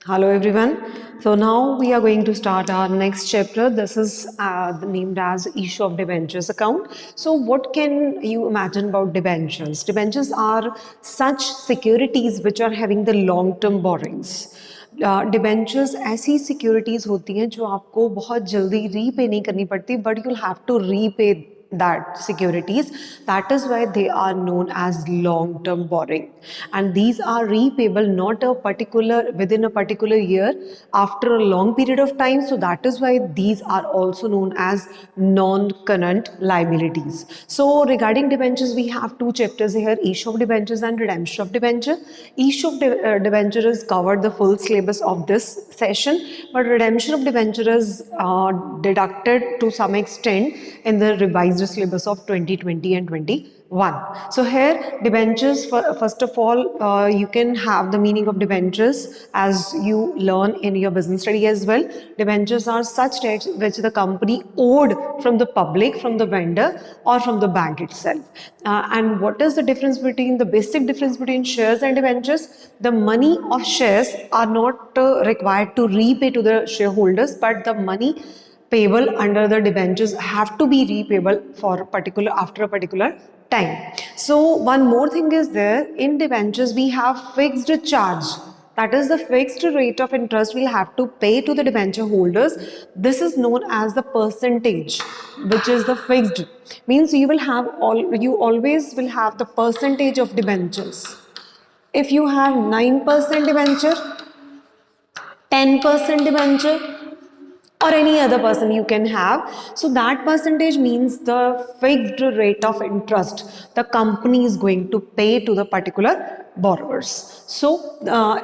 Hello everyone. So now we are going to start our next chapter. This is named as issue of debentures account. So what can you imagine about debentures? Debentures are such securities which are having the long-term borrowings. Debentures ऐसी securities होती हैं जो आपको बहुत जल्दी repay नहीं करनी पड़ती but you have to repay that securities. That is why they are known as long term borrowing, and these are repayable not a particular within a particular year, after a long period of time. So that is why these are also known as non current liabilities. So regarding debentures, we have two chapters here: issue of debentures and redemption of debenture. Issue of debenture is covered the full syllabus of this session, but redemption of debenture is deducted to some extent in the revised syllabus of 2020 and 21. So here debentures, first of all, you can have the meaning of debentures as you learn in your business study as well. Debentures are such debts which the company owed from the public, from the vendor, or from the bank itself. And what is the difference between the basic difference between shares and debentures? The money of shares are not required to repay to the shareholders, but the money payable under the debentures have to be repayable for a particular after a particular time. So one more thing is there: in debentures we have fixed charge, that is the fixed rate of interest we'll have to pay to the debenture holders. This is known as the percentage, which is the fixed, means you will have you always will have the percentage of debentures. If you have 9% debenture, 10% debenture, or any other person you can have, so that percentage means the fixed rate of interest the company is going to pay to the particular borrowers. So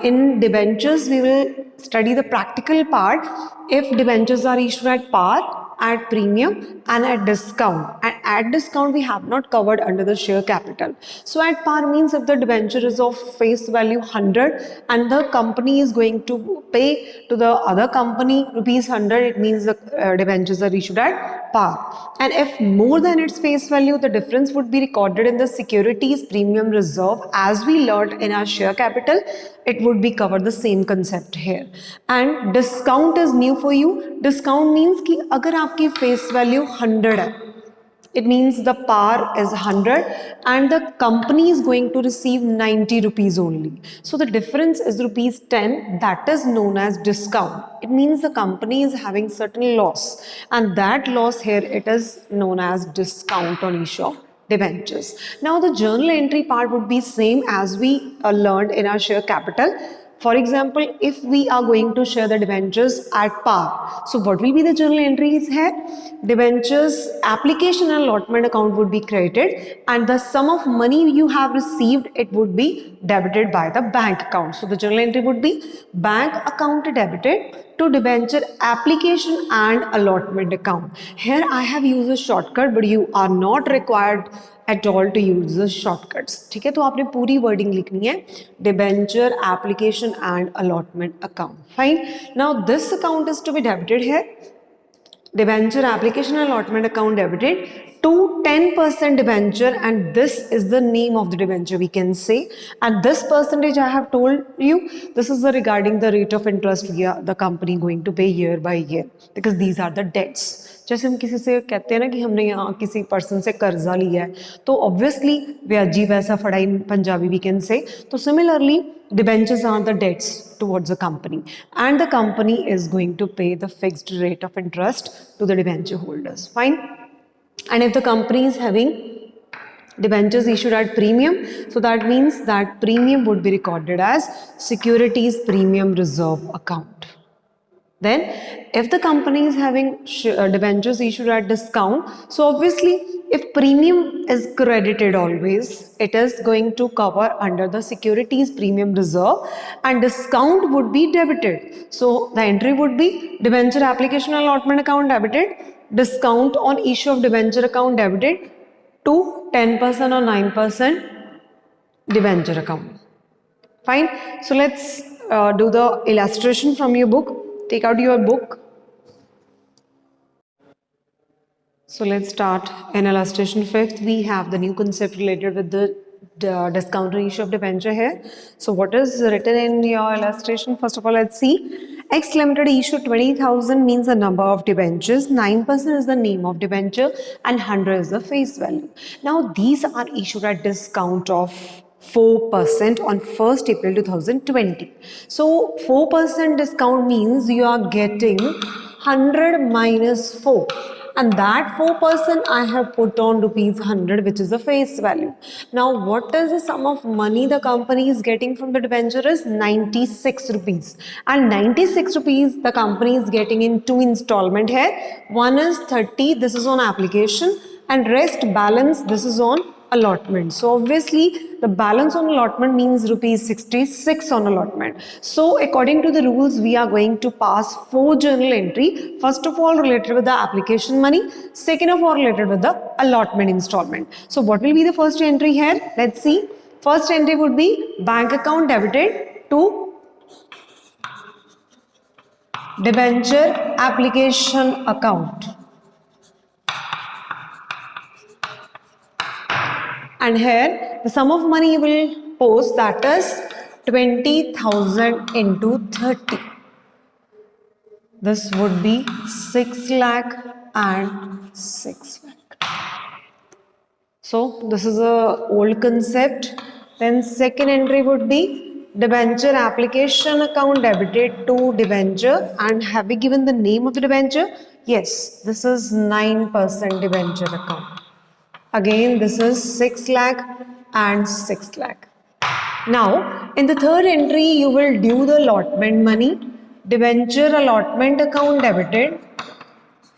in debentures we will study the practical part. If debentures are issued at par, at premium, and at discount, and at discount we have not covered under the share capital. So at par means if the debenture is of face value 100 and the company is going to pay to the other company rupees 100, it means the debentures are issued at par. And if more than its face value, the difference would be recorded in the securities premium reserve. As we learned in our share capital, it would be covered the same concept here. And discount is new for you. Discount means कि अगर आपकी face value 100 है, it means the par is 100 and the company is going to receive 90 rupees only. So the difference is rupees 10, that is known as discount. It means the company is having certain loss, and that loss here it is known as discount on issue of debentures. Now the journal entry part would be same as we learned in our share capital. For example, if we are going to share the debentures at par, so what will be the journal entries here? Debentures application and allotment account would be credited, and the sum of money you have received, it would be debited by the bank account. So the journal entry would be bank account debited to debenture application and allotment account. Here I have used a shortcut, but you are not required at all to use the shortcuts. ठीक है, तो आपने पूरी wording लिखनी है, debenture application and allotment account. Fine. Now this account is to be debited here. Debenture application and allotment account debited to 10% debenture, and this is the name of the debenture we can say. And this percentage I have told you, this is the regarding the rate of interest we are the company going to pay year by year, because these are the debts. जैसे हम किसी से कहते हैं ना कि हमने यहाँ किसी पर्सन से कर्जा लिया है, तो ऑब्वियसली ब्याजी पैसा फड़ा इन पंजाबी वी कैन से. तो similarly debentures are the debts towards the company, and the company is going to pay the fixed rate of interest to the debenture holders. Fine. And if the company is having debentures issued at premium, so that means that premium would be recorded as securities premium reserve account. Then if the company is having debentures issued at discount, so obviously if premium is credited always, it is going to cover under the securities premium reserve, and discount would be debited. So the entry would be debenture application allotment account debited, discount on issue of debenture account debited to 10% or 9% debenture account. Fine. So let's do the illustration from your book. Take out your book. So let's start in illustration 5th. We have the new concept related with the discount issue of debenture here. So what is written in your illustration? First of all, let's see. X Limited issue 20,000 means the number of debentures, 9% is the name of debenture, and 100 is the face value. Now these are issued at discount of 4% on 1st April 2020. So 4% discount means you are getting 100 minus 4, and that 4% I have put on rupees 100, which is the face value. Now what is the sum of money the company is getting from the debenture is 96 rupees, and 96 rupees the company is getting in two installment here. One is 30, this is on application, and rest balance, this is on allotment. So obviously the balance on allotment means rupees 66 on allotment. So according to the rules, we are going to pass 4 journal entry. First of all related with the application money, second of all related with the allotment installment. So what will be the first entry here? Let's see. First entry would be bank account debited to debenture application account. And here the sum of money you will post, that is 20,000 into 30. This would be 6 lakh and 6 lakh. So this is a old concept. Then second entry would be debenture application account debited to debenture, and have we given the name of the debenture? Yes, this is 9% debenture account. Again, this is 6 lakh and 6 lakh. Now, in the third entry, you will do the allotment money, debenture allotment account debited.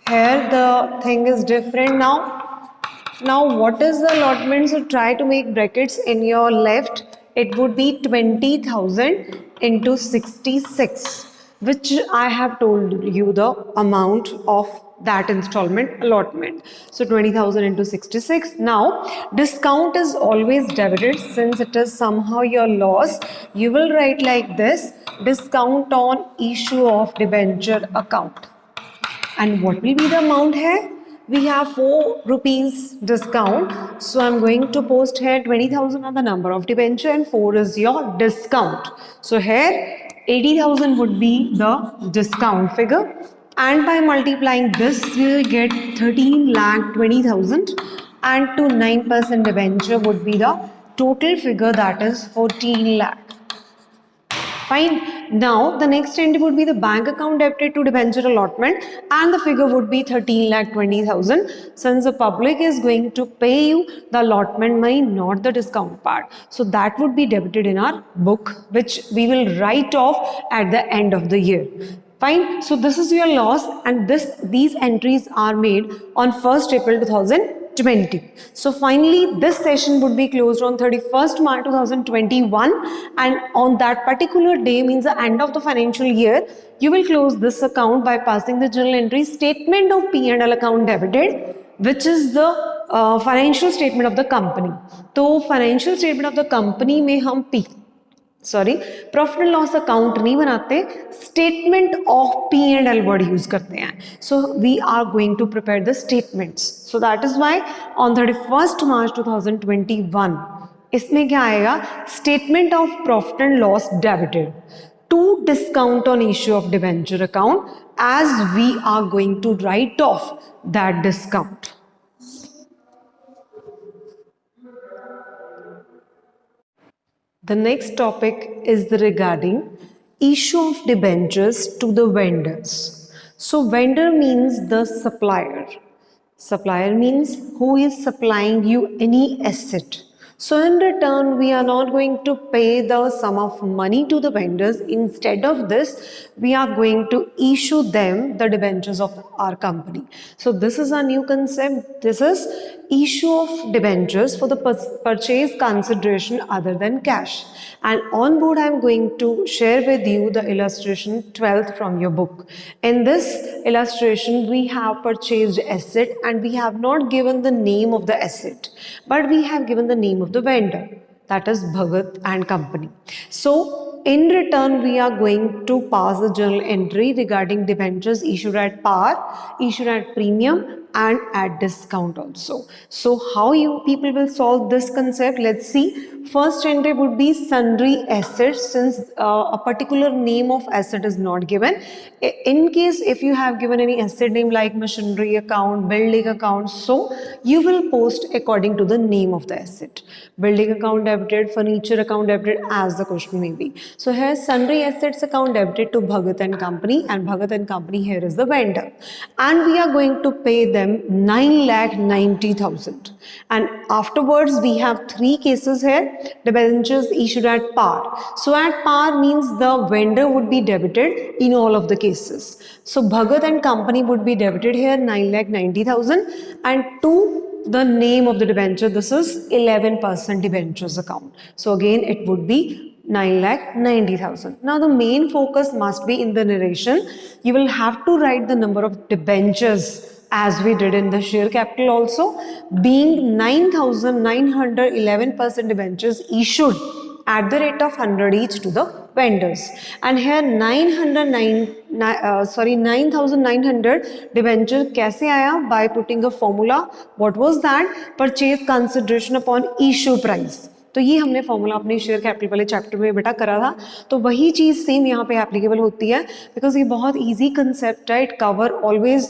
Here the thing is different now. Now, what is the allotment? So, try to make brackets in your left. It would be 20,000 into 66, which I have told you the amount of that installment allotment. So 20,000 into 66. Now discount is always debited, since it is somehow your loss. You will write like this: discount on issue of debenture account. And what will be the amount here? We have 4 rupees discount. So I'm going to post here 20,000 on the number of debenture and 4 is your discount. So here 80,000 would be the discount figure. And by multiplying this, we will get 13 lakh 20,000, and to 9% debenture would be the total figure, that is 14 lakh. Fine. Now the next entry would be the bank account debited to debenture allotment, and the figure would be 13 lakh 20,000. Since the public is going to pay you the allotment money, not the discount part, so that would be debited in our book, which we will write off at the end of the year. Fine. So this is your loss, and these entries are made on 1st April 2020. So finally this session would be closed on 31st March 2021, and on that particular day, means the end of the financial year, you will close this account by passing the journal entry statement of P&L account debited, which is the financial statement of the company. तो financial statement of the company में हम profit and loss account नहीं बनाते, statement of P&L word use करते हैं. So we are going to prepare the statements. So that is why on 31st March 2021 इसमें क्या आएगा? Statement of profit and loss debited to discount on issue of debenture account, as we are going to write off that discount. The next topic is regarding issue of debentures to the vendors. So vendor means the supplier. Supplier means who is supplying you any asset. So in return, we are not going to pay the sum of money to the vendors. Instead of this, we are going to issue them the debentures of our company. So this is a new concept. This is issue of debentures for the purchase consideration other than cash. And on board, I am going to share with you the illustration 12th from your book. In this illustration, we have purchased asset and we have not given the name of the asset, but we have given the name of the vendor, that is Bhagat and Company. So in return, we are going to pass the journal entry regarding debentures issued at par, issued at premium, and at discount also. So how you people will solve this concept? Let's see. First entry would be sundry assets, since a particular name of asset is not given. In case if you have given any asset name like machinery account, building account, so you will post according to the name of the asset. Building account debited, furniture account debited, as the question may be. So here sundry assets account debited to Bhagat and Company, and Bhagat and Company here is the vendor, and we are going to pay them 9,90,000. And afterwards we have three cases here. Debentures issued at par. So at par means the vendor would be debited in all of the cases. So Bhagat and Company would be debited here 9,90,000, and to the name of the debenture, this is 11% debentures account. So again it would be 9,90,000. Now the main focus must be in the narration. You will have to write the number of debentures as we did in the share capital also, being 9,911% debentures issued at the rate of 100 each to the vendors. And here 9,900 debenture कैसे आया? By putting a formula. What was that? Purchase consideration upon issue price. तो ये हमने formula अपने share capital वाले chapter में बेटा करा था, तो वही चीज़ सेम यहाँ पे एप्लीकेबल होती है, बिकॉज ये बहुत इजी कंसेप्ट है. It cover always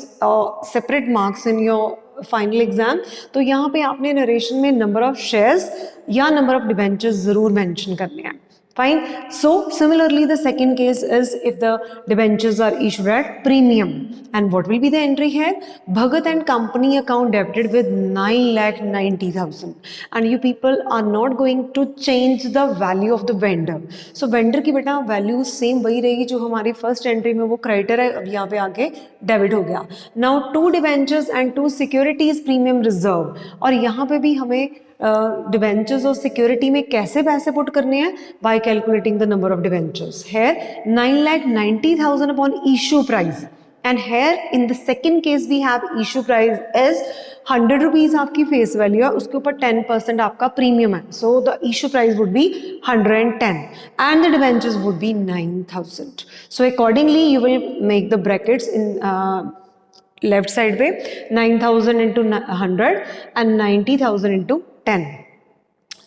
separate marks in your final exam. तो यहाँ पे आपने नरेशन में नंबर ऑफ शेयर्स या नंबर ऑफ डिबेंचर्स जरूर मेंशन करने हैं. Fine. So similarly, the second case is if the debentures are issued at premium. And what will be the entry here? Bhagat and Company account debited with 9,90,000. And you people are not going to change the value of the vendor. So vendor की बेटा value same वही रहेगी जो हमारी first entry में वो creditor है, अब यहाँ पे आके debit हो गया. Now 2 debentures and 2 securities premium reserve. और यहाँ पे भी हमें डिबेंचर्स और सिक्योरिटी में कैसे पैसे पुट करने हैं? By calculating the number of debentures. Here 9,90,000 upon issue price, and here in the second case we have issue price is 100 rupees आपकी फेस वैल्यू है, उसके ऊपर 10% आपका प्रीमियम है. So the issue price would be 110 and the debentures would be 9,000. So accordingly you will make the brackets in left side पे 9,000 into 100 and 90,000 into 10.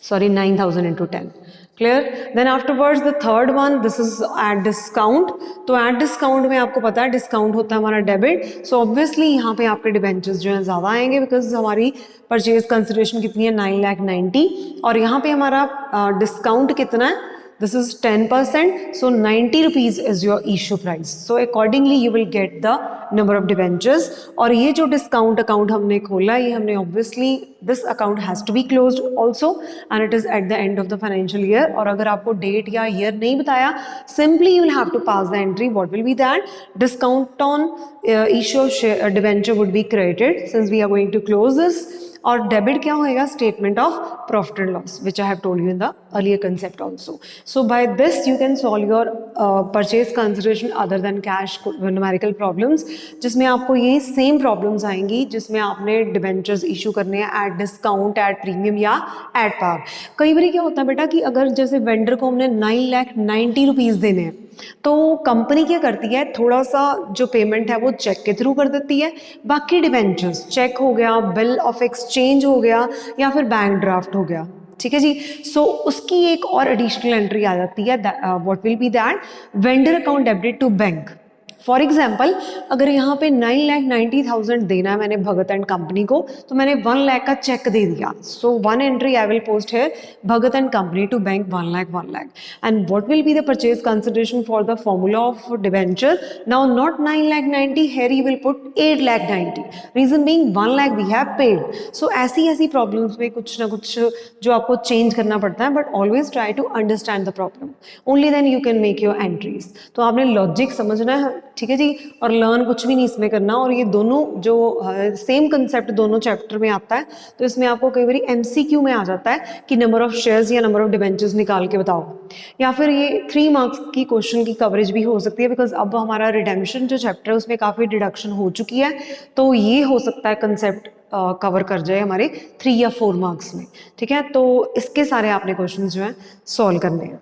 Sorry, 9,000 into 10. Clear? Then afterwards the third one, this is at discount. तो at discount में आपको पता है discount होता है हमारा debit. So obviously यहाँ पे आपके डिबेंचर्स जो है ज़्यादा आएंगे, बिकॉज हमारी परचेज कंसिडरेशन कितनी है? 9,90,000. और यहाँ पे हमारा डिस्काउंट कितना है? This is 10%, so 90 rupees is your issue price. So accordingly you will get the number of debentures. और ये जो discount account हमने खोला, ये हमने obviously this account has to be closed also and it is at the end of the financial year. और अगर आपको date या year नहीं बताया, simply you will have to pass the entry. What will be that? Discount on issue of share debenture would be credited since we are going to close this. और debit क्या होएगा? Statement of profit and loss, which I have told you in the earlier concept also. So by this you can solve your purchase consideration other than cash numerical problems, जिसमें आपको ये same problems आएंगी जिसमें आपने debentures issue करने हैं at discount, at premium या at par. कई बार क्या होता है बेटा कि अगर जैसे वेंडर को हमने 9,90,000 रुपीज़ देने हैं, तो कंपनी क्या करती है? थोड़ा सा जो पेमेंट है वो चेक के थ्रू कर देती है. बाकी डिबेंचर्स चेक हो गया, बिल ऑफ एक्सचेंज हो गया या फिर बैंक ड्राफ्ट हो गया. ठीक है जी. सो उसकी एक और एडिशनल एंट्री आ जाती है. What will be that? Vendor account debited to bank. For example अगर यहाँ पे 9,90,000 देना है मैंने भगत एंड कंपनी को, तो मैंने 1 लाख का चेक दे दिया. So 1 entry I will post है Bhagat and company to bank 1 lakh. And what will be the purchase consideration for the formula of debenture? Now not 9,90,000, here you will put 8,90,000. Reason being 1 lakh we have paid. So ऐसी problems में कुछ ना कुछ जो आपको change करना पड़ता है, but always try to understand the problem, only then you can make your entries. तो आपने लॉजिक समझना है, ठीक है जी, और लर्न कुछ भी नहीं इसमें करना. और ये दोनों जो सेम कंसेप्ट दोनों चैप्टर में आता है, तो इसमें आपको कई बार एमसीक्यू में आ जाता है कि नंबर ऑफ शेयर्स या नंबर ऑफ डिबेंचर्स निकाल के बताओ, या फिर ये 3 मार्क्स की क्वेश्चन की कवरेज भी हो सकती है, बिकॉज अब हमारा रिडेम्पशन जो चैप्टर है उसमें काफ़ी डिडक्शन हो चुकी है, तो ये हो सकता है कंसेप्ट कवर कर जाए हमारे 3 या 4 मार्क्स में. ठीक है, तो इसके सारे आपने क्वेश्चन जो है सॉल्व करने हैं.